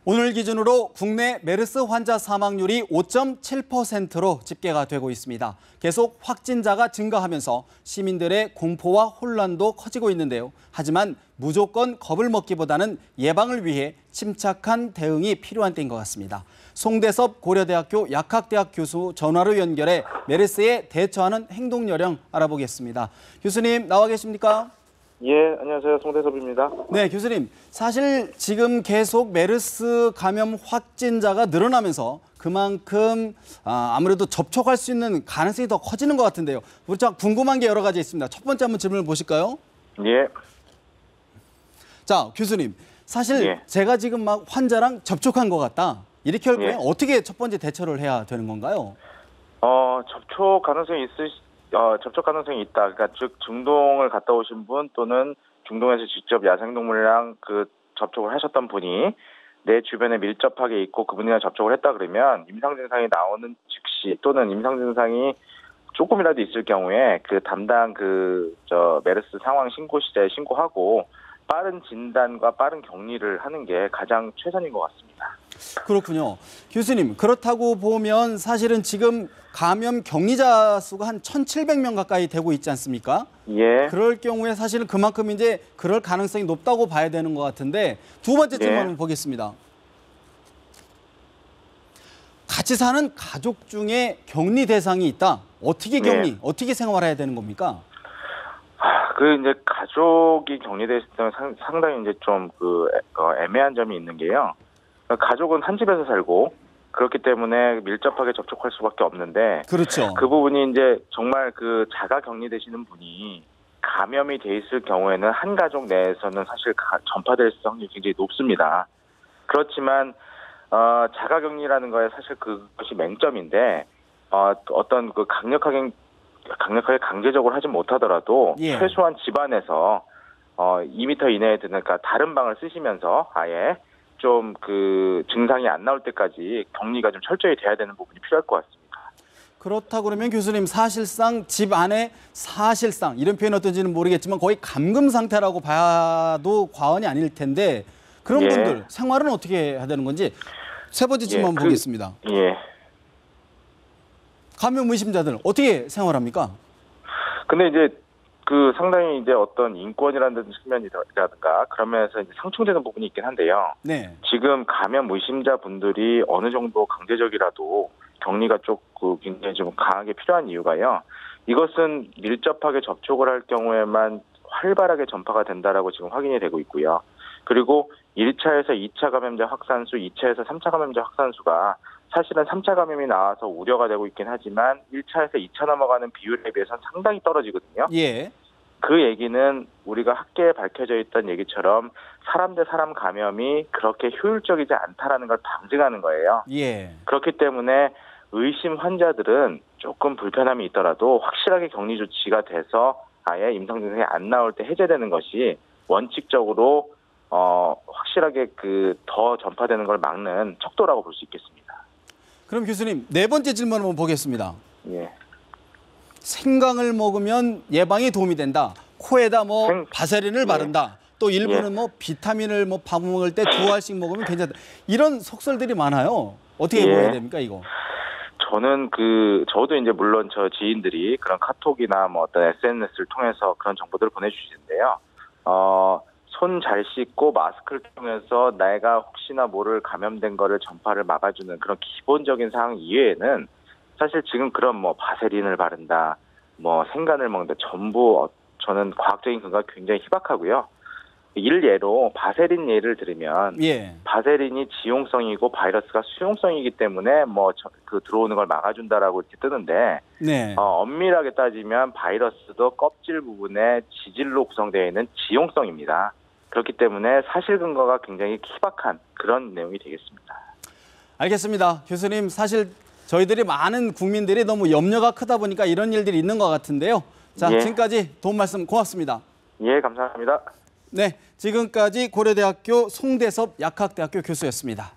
오늘 기준으로 국내 메르스 환자 사망률이 5.7%로 집계가 되고 있습니다. 계속 확진자가 증가하면서 시민들의 공포와 혼란도 커지고 있는데요. 하지만 무조건 겁을 먹기보다는 예방을 위해 침착한 대응이 필요한 때인 것 같습니다. 송대섭 고려대학교 약학대학 교수 전화로 연결해 메르스에 대처하는 행동 요령 알아보겠습니다. 교수님 나와 계십니까? 예, 안녕하세요. 송대섭입니다. 네, 교수님. 사실 지금 계속 메르스 감염 확진자가 늘어나면서 그만큼 아무래도 접촉할 수 있는 가능성이 더 커지는 것 같은데요. 우리 참 궁금한 게 여러 가지 있습니다. 첫 번째 한번 질문을 보실까요? 예. 자, 교수님. 사실 제가 지금 막 환자랑 접촉한 것 같다. 이렇게 할 경우에 어떻게 첫 번째 대처를 해야 되는 건가요? 접촉 가능성이 있다. 그러니까 즉 중동을 갔다 오신 분 또는 중동에서 직접 야생동물이랑 접촉을 하셨던 분이 내 주변에 밀접하게 있고 그분이랑 접촉을 했다 그러면 임상 증상이 나오는 즉시 또는 임상 증상이 조금이라도 있을 경우에 담당 메르스 상황 신고시자에 신고하고 빠른 진단과 빠른 격리를 하는 게 가장 최선인 것 같습니다. 그렇군요. 교수님, 그렇다고 보면 사실은 지금 감염 격리자 수가 한 1,700명 가까이 되고 있지 않습니까? 예. 그럴 경우에 사실은 그만큼 이제 그럴 가능성이 높다고 봐야 되는 것 같은데 두 번째 질문 한번 보겠습니다. 같이 사는 가족 중에 격리 대상이 있다. 어떻게 격리, 어떻게 생활해야 되는 겁니까? 이제 가족이 격리돼 있을 때는 상당히 이제 좀 애매한 점이 있는 게요. 가족은 한 집에서 살고 그렇기 때문에 밀접하게 접촉할 수밖에 없는데, 그렇죠. 그 부분이 이제 정말 자가 격리되시는 분이 감염이 돼 있을 경우에는 한 가족 내에서는 사실 전파될 확률이 굉장히 높습니다. 그렇지만 자가 격리라는 거에 사실 그것이 맹점인데 어떤 강력하게 강제적으로 하지 못하더라도 최소한 집안에서 2m 이내에 드는 다른 방을 쓰시면서 아예 좀 증상이 안 나올 때까지 격리가 좀 철저히 돼야 되는 부분이 필요할 것 같습니다. 그렇다 그러면 교수님 사실상 집 안에 이런 표현이 어떤지는 모르겠지만 거의 감금 상태라고 봐도 과언이 아닐 텐데 그런 분들 생활은 어떻게 해야 되는 건지 세 번째 질문 보겠습니다. 감염 의심자들 어떻게 생활합니까? 근데 이제 상당히 이제 어떤 인권이라는 측면이라든가 그런 면에서 이제 상충되는 부분이 있긴 한데요. 지금 감염 의심자 분들이 어느 정도 강제적이라도 격리가 굉장히 좀 강하게 필요한 이유가요. 이것은 밀접하게 접촉을 할 경우에만 활발하게 전파가 된다라고 지금 확인이 되고 있고요. 그리고 1차에서 2차 감염자 확산수, 2차에서 3차 감염자 확산수가 사실은 3차 감염이 나와서 우려가 되고 있긴 하지만 1차에서 2차 넘어가는 비율에 비해서는 상당히 떨어지거든요. 그 얘기는 우리가 학계에 밝혀져 있던 얘기처럼 사람 대 사람 감염이 그렇게 효율적이지 않다라는 걸 방증하는 거예요. 그렇기 때문에 의심 환자들은 조금 불편함이 있더라도 확실하게 격리 조치가 돼서 아예 임상 증상이 안 나올 때 해제되는 것이 원칙적으로 확실하게 더 전파되는 걸 막는 척도라고 볼 수 있겠습니다. 그럼 교수님 네 번째 질문 한번 보겠습니다. 예. 생강을 먹으면 예방에 도움이 된다. 코에다 바세린을 바른다. 또 일부는 비타민을 밥 먹을 때 2알씩 먹으면 괜찮다. 이런 속설들이 많아요. 어떻게 보여야 됩니까 이거? 저도 이제 물론 저 지인들이 그런 카톡이나 어떤 SNS를 통해서 그런 정보들을 보내주시는데요. 손 잘 씻고 마스크를 통해서 내가 혹시나 모를 감염된 거를 전파를 막아주는 그런 기본적인 사항 이외에는 사실 지금 그런 바세린을 바른다, 생간을 먹는다, 전부 저는 과학적인 근거가 굉장히 희박하고요. 일례로 바세린 예를 들으면 바세린이 지용성이고 바이러스가 수용성이기 때문에 들어오는 걸 막아준다라고 이렇게 뜨는데 엄밀하게 따지면 바이러스도 껍질 부분에 지질로 구성되어 있는 지용성입니다. 그렇기 때문에 사실 근거가 굉장히 희박한 그런 내용이 되겠습니다. 알겠습니다. 교수님 사실 저희들이 많은 국민들이 너무 염려가 크다 보니까 이런 일들이 있는 것 같은데요. 자, 지금까지 도움 말씀 고맙습니다. 예, 감사합니다. 네, 지금까지 고려대학교 송대섭 약학대학교 교수였습니다.